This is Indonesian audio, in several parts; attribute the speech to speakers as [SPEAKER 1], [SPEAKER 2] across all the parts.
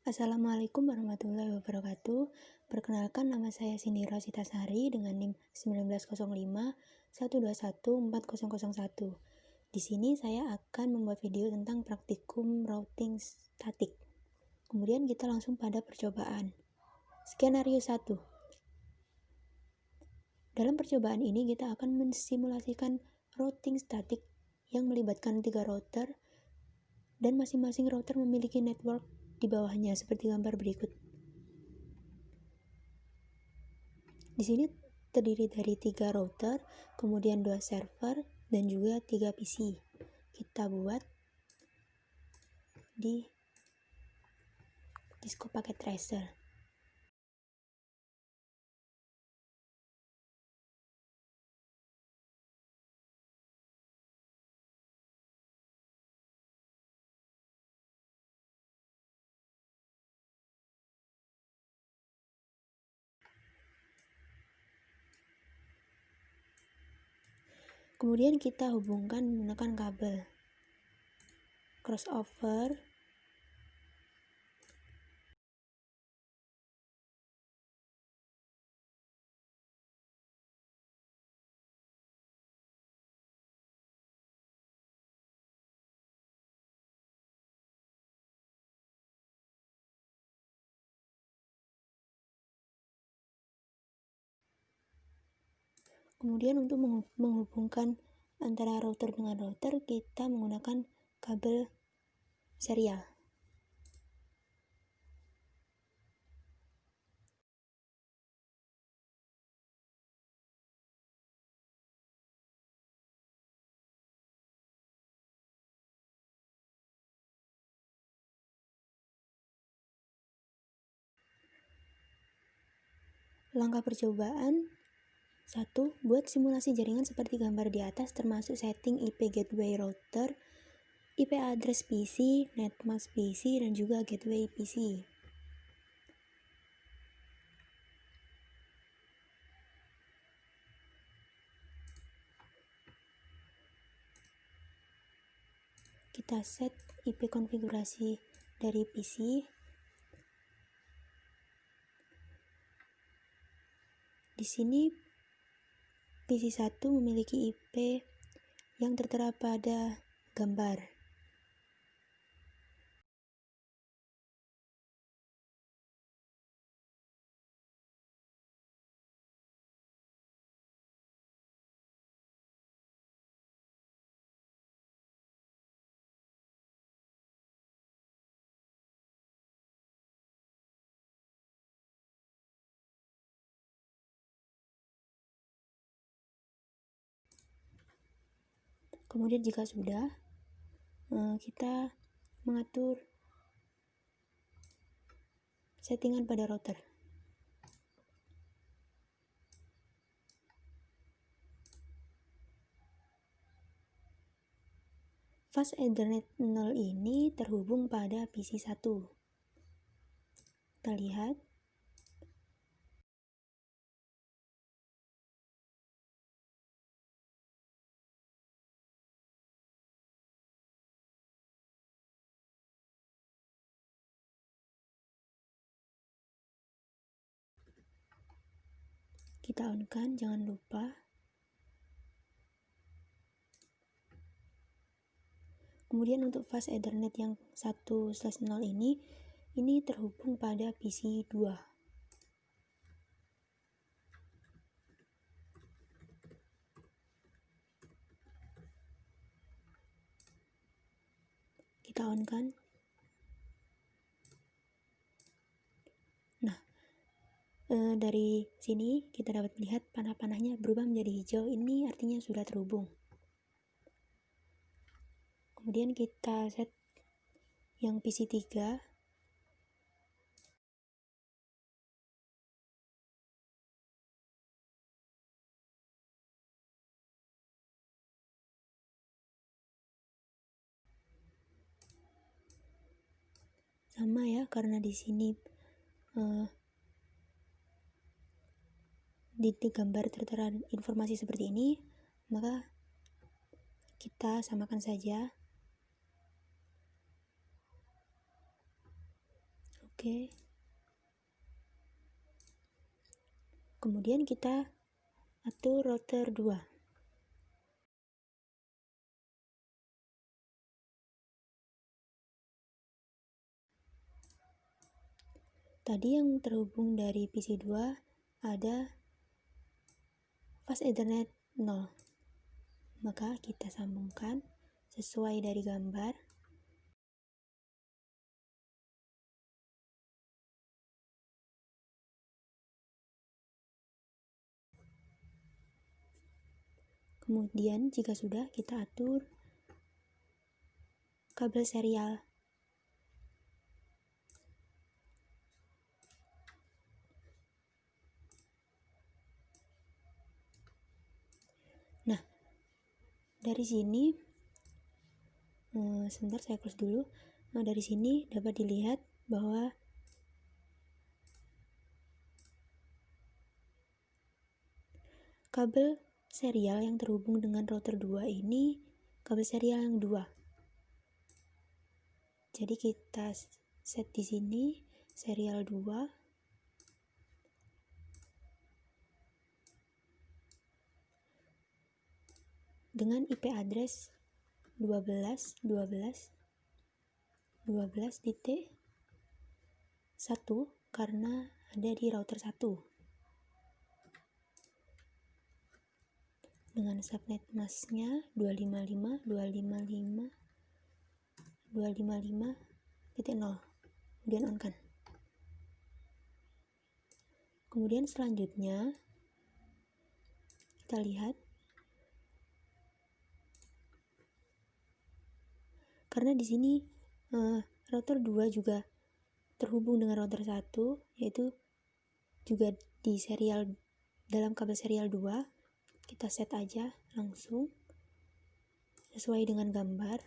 [SPEAKER 1] Assalamualaikum warahmatullahi wabarakatuh. Perkenalkan, nama saya Cindy Rositasari dengan NIM 1905 121 40001. Di sini saya akan membuat video tentang praktikum routing statik. Kemudian kita langsung pada percobaan. Skenario 1. Dalam percobaan ini kita akan mensimulasikan routing statik yang melibatkan 3 router dan masing-masing router memiliki network di bawahnya seperti gambar berikut. Di sini terdiri dari 3 router, kemudian 2 server, dan juga 3 PC. Kita buat di Disco Packet Tracer. Kemudian kita hubungkan menggunakan kabel crossover. Kemudian untuk menghubungkan antara router dengan router, kita menggunakan kabel serial. Langkah percobaan 1. Buat simulasi jaringan seperti gambar di atas, termasuk setting IP gateway router, IP address PC, netmask PC, dan juga gateway PC. Kita set IP konfigurasi dari PC. Di sini PC1 memiliki IP yang tertera pada gambar. Kemudian jika sudah, kita mengatur settingan pada router. Fast Ethernet 0 ini terhubung pada PC1. Kita lihat. Kita on-kan, jangan lupa. Kemudian untuk fast Ethernet yang 1/0 ini terhubung pada PC2. Kita on-kan. Nah, dari sini kita dapat melihat panah-panahnya berubah menjadi hijau. Ini artinya sudah terhubung. Kemudian kita set yang PC3. Sama ya, karena di sini di gambar tertera informasi seperti ini, maka kita samakan saja. Oke. Kemudian kita atur router 2. Tadi yang terhubung dari PC 2 ada fast Ethernet 0. Maka kita sambungkan sesuai dari gambar. Kemudian jika sudah, kita atur kabel serial. Nah, dari sini sebentar saya close dulu. Dari sini dapat dilihat bahwa kabel serial yang terhubung dengan router 2 ini kabel serial yang 2. Jadi kita set di sini serial 2. Dengan IP address 12.12.12.1 karena ada di router 1. Dengan subnet masknya 255.255.255.0. Kemudian on kan. Kemudian selanjutnya kita lihat, karena di sini router 2 juga terhubung dengan router 1, yaitu juga di serial dalam kabel serial 2, kita set aja langsung sesuai dengan gambar.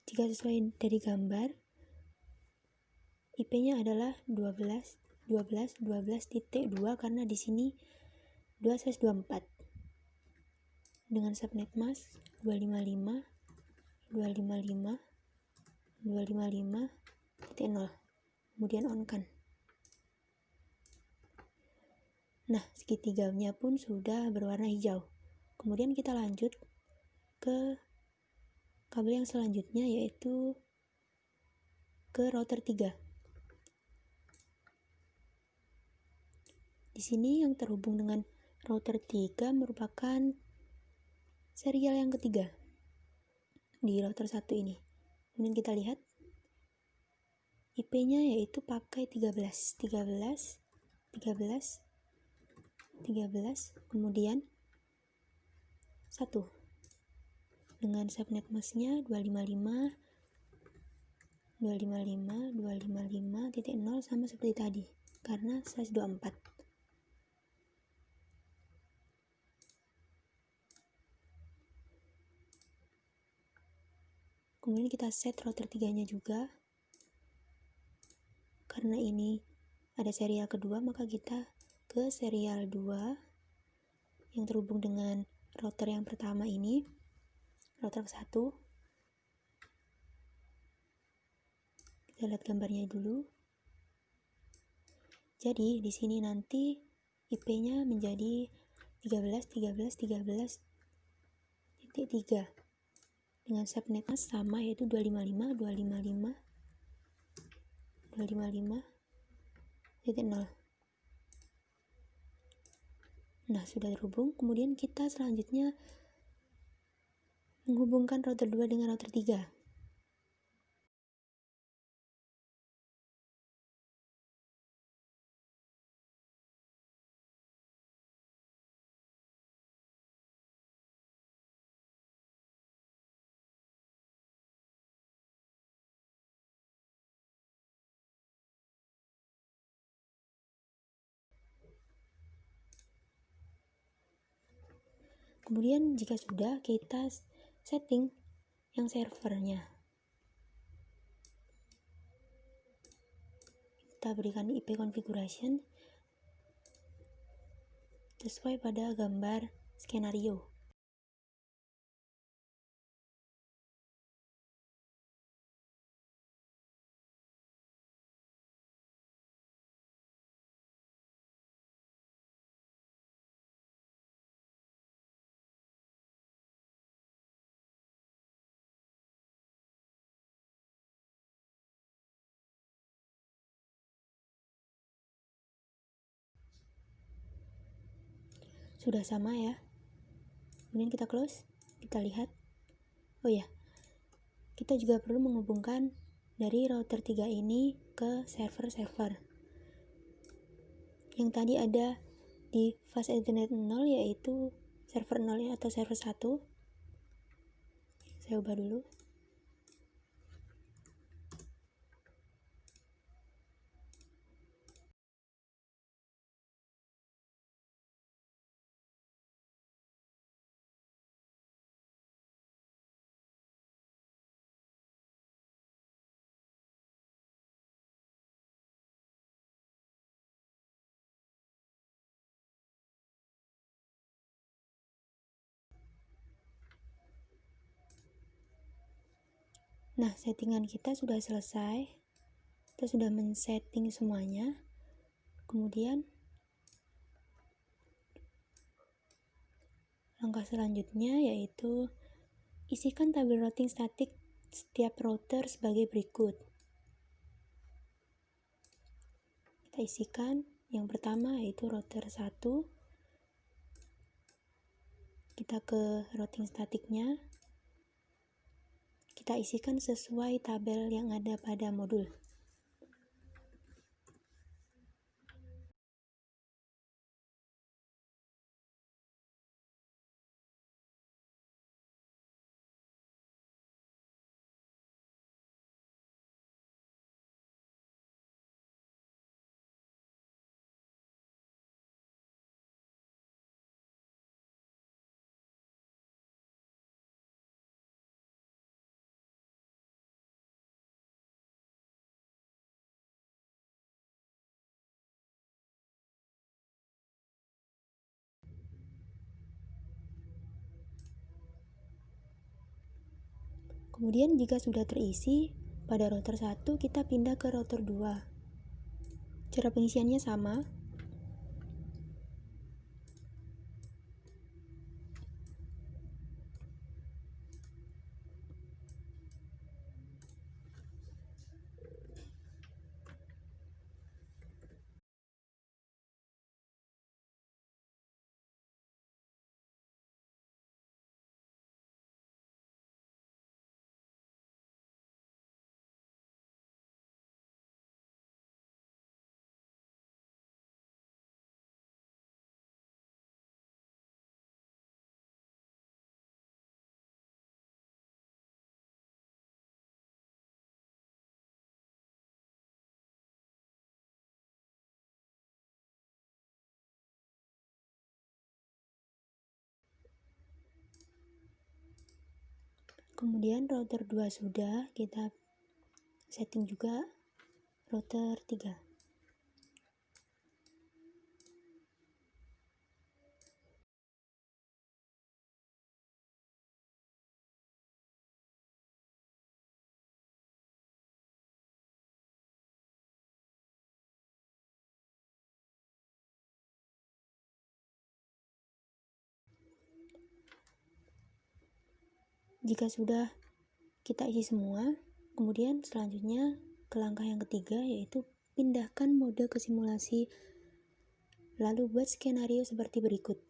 [SPEAKER 1] Jika sesuai dari gambar, IP-nya adalah 12.12.12.2 karena di sini 2/24 dengan subnet mask 255.255.255.0. Kemudian on kan. Nah, segitiganya pun sudah berwarna hijau. Kemudian kita lanjut ke kabel yang selanjutnya, yaitu ke router 3. Di sini yang terhubung dengan router 3 merupakan serial yang ketiga di router 1 ini. Kemudian kita lihat IP-nya yaitu pakai 13, kemudian 1 dengan subnet masknya 255.255.255.0 sama seperti tadi karena 124. Kemudian kita set router 3 nya juga. Karena ini ada serial kedua, maka kita ke serial 2 yang terhubung dengan router yang pertama ini, router 1. Kita lihat gambarnya dulu. Jadi di sini nanti IP-nya menjadi 13.13.13.3 dengan subnet sama yaitu 255.255.255.0. Nah, sudah terhubung. Kemudian kita selanjutnya menghubungkan router 2 dengan router 3. Kemudian jika sudah, kita setting yang servernya. Kita berikan IP configuration sesuai pada gambar skenario. Sudah sama ya. Kemudian kita close, kita lihat. Oh ya, kita juga perlu menghubungkan dari router 3 ini ke server-server. Yang tadi ada di fast ethernet 0 yaitu server 0 atau server 1. Saya ubah dulu. Nah, settingan kita sudah selesai. Kita sudah men-setting semuanya. Kemudian langkah selanjutnya yaitu isikan tabel routing statik setiap router sebagai berikut. Kita isikan yang pertama yaitu router 1. Kita ke routing statiknya. Kita isikan sesuai tabel yang ada pada modul. Kemudian jika sudah terisi, pada router 1 kita pindah ke router 2. Cara pengisiannya sama. Kemudian router 2 sudah, kita setting juga router 3. Jika sudah kita isi semua, kemudian selanjutnya ke langkah yang ketiga yaitu pindahkan mode ke simulasi, lalu buat skenario seperti berikut.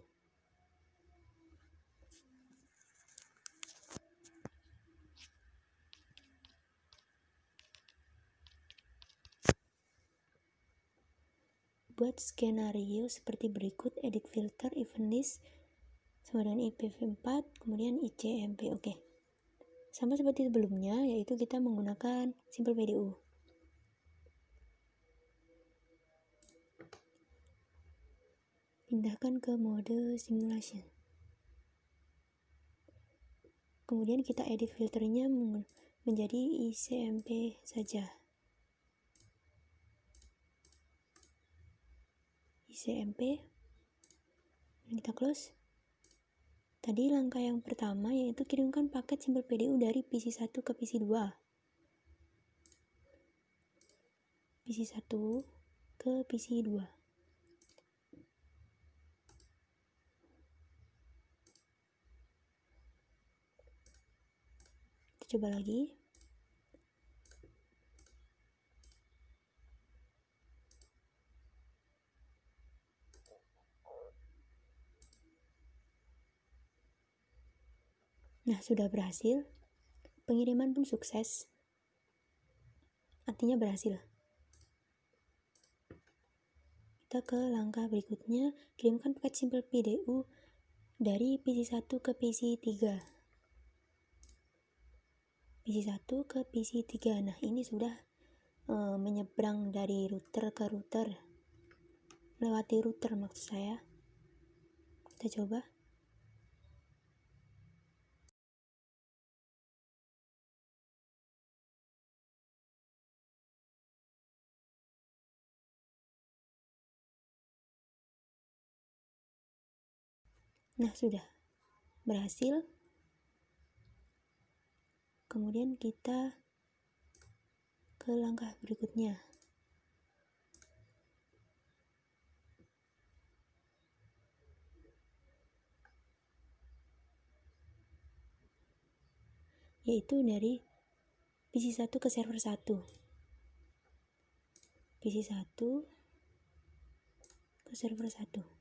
[SPEAKER 1] Buat skenario seperti berikut, edit filter event list sama dengan IPv4, kemudian ICMP. Oke. Sama seperti sebelumnya, yaitu kita menggunakan Simple PDU. Pindahkan ke mode simulation. Kemudian kita edit filternya menjadi ICMP saja. ICMP. Dan kita close. Tadi langkah yang pertama yaitu kirimkan paket simpel PDU dari PC1 ke PC2. PC1 ke PC2. Kita coba lagi. Nah, sudah berhasil. Pengiriman pun sukses. Artinya berhasil. Kita ke langkah berikutnya, kirimkan paket simpel PDU dari PC1 ke PC3. PC1 ke PC3. Nah, ini sudah menyeberang dari router ke router. Melewati router maksud saya. Kita coba. Nah, sudah berhasil. Kemudian kita ke langkah berikutnya. Yaitu dari PC1 ke server 1. PC1 ke server 1.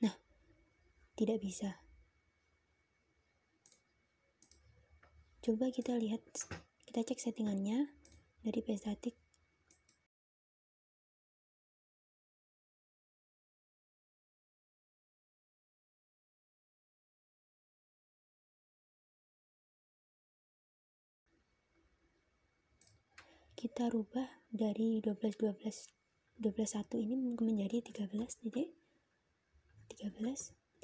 [SPEAKER 1] Nah, tidak bisa. Coba kita lihat, kita cek settingannya dari pstatic. Kita rubah dari 12.12.12.1 ini menjadi 13.13.1.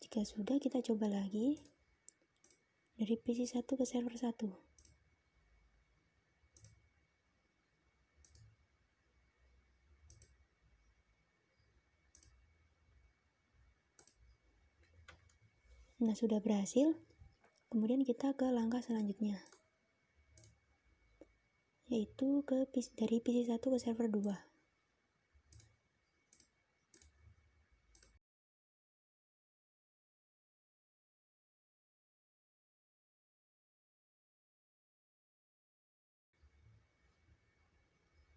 [SPEAKER 1] Jika sudah, kita coba lagi dari PC1 ke server 1. Nah, sudah berhasil. Kemudian kita ke langkah selanjutnya, yaitu dari PC1 ke server 2.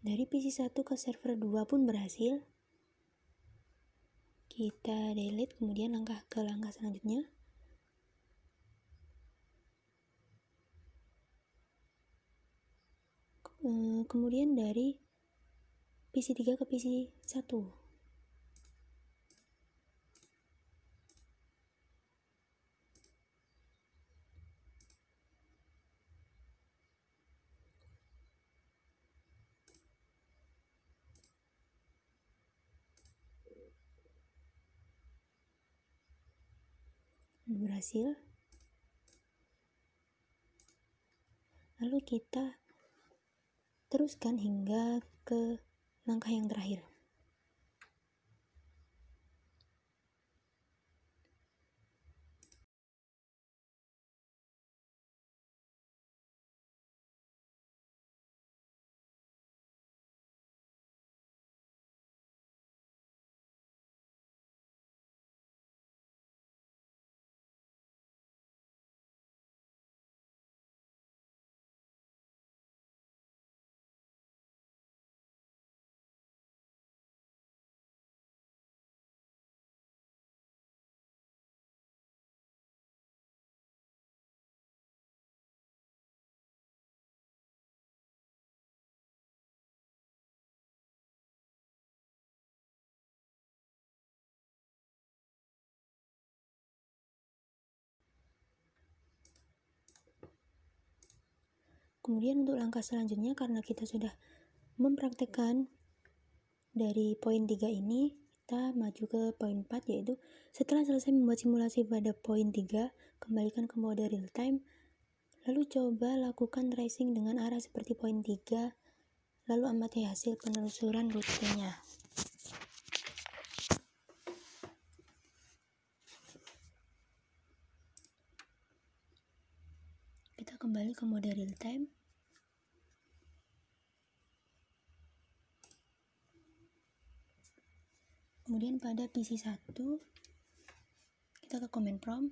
[SPEAKER 1] Dari PC1 ke server 2 pun berhasil. Kita delete, kemudian ke langkah selanjutnya. Kemudian dari PC3 ke PC1. Berhasil. Lalu kita teruskan hingga ke langkah yang terakhir. Kemudian untuk langkah selanjutnya, karena kita sudah mempraktekkan dari poin 3 ini, kita maju ke poin 4, yaitu setelah selesai membuat simulasi pada poin 3, kembalikan ke mode real time, lalu coba lakukan tracing dengan arah seperti poin 3, lalu amati hasil penelusuran rutenya. Kita kembali ke mode real time. Kemudian pada PC1, kita ke command prompt.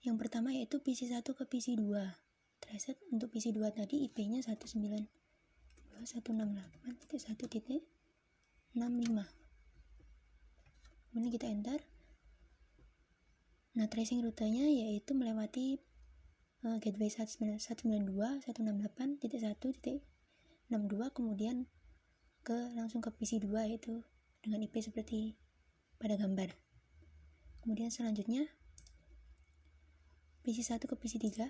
[SPEAKER 1] Yang pertama yaitu PC1 ke PC2. Trace untuk PC2 tadi IP-nya 192.168.1.65. Kemudian kita enter. Nah, tracing rutenya yaitu melewati gateway 192.168.1.62, kemudian langsung ke PC2 yaitu dengan IP seperti pada gambar. Kemudian selanjutnya PC1 ke PC3.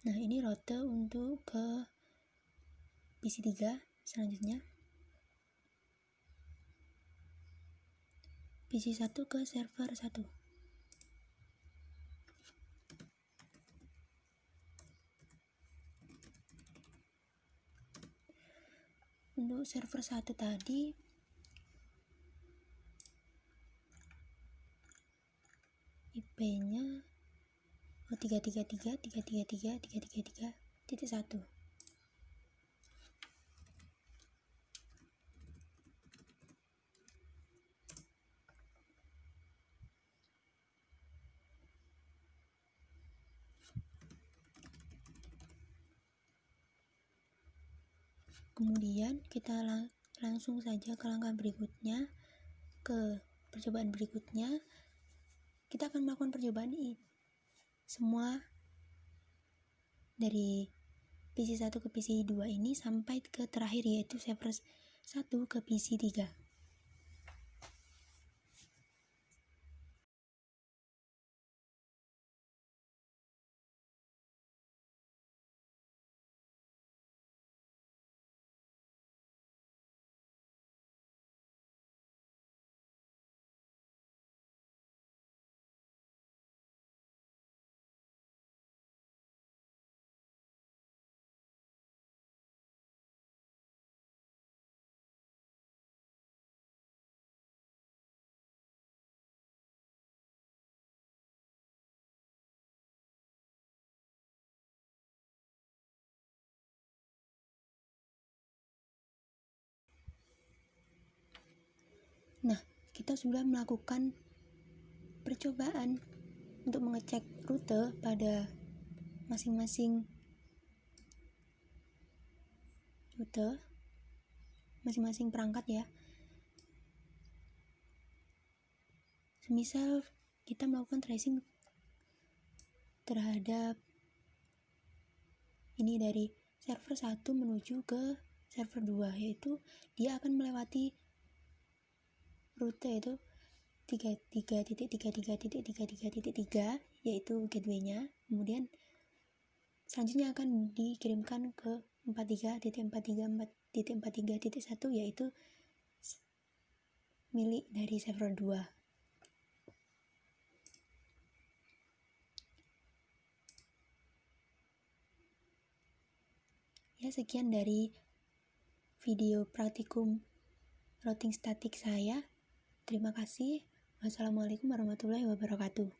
[SPEAKER 1] Nah, ini rute untuk ke PC3. Selanjutnya PC1 ke server 1. Untuk server 1 tadi IP-nya 333.333.333.1. Kemudian kita langsung saja ke langkah berikutnya, ke percobaan berikutnya. Kita akan melakukan percobaan ini semua dari PC1 ke PC2 ini sampai ke terakhir, yaitu server 1 ke PC3. Nah, kita sudah melakukan percobaan untuk mengecek rute pada masing-masing perangkat ya. Semisal kita melakukan tracing terhadap ini dari server 1 menuju ke server 2, yaitu dia akan melewati rute itu 33.33.33.3 yaitu gateway-nya. Kemudian selanjutnya akan dikirimkan ke 43.43.43.1 yaitu milik dari server 2. Ya, sekian dari video praktikum routing statik saya. Terima kasih. Wassalamualaikum warahmatullahi wabarakatuh.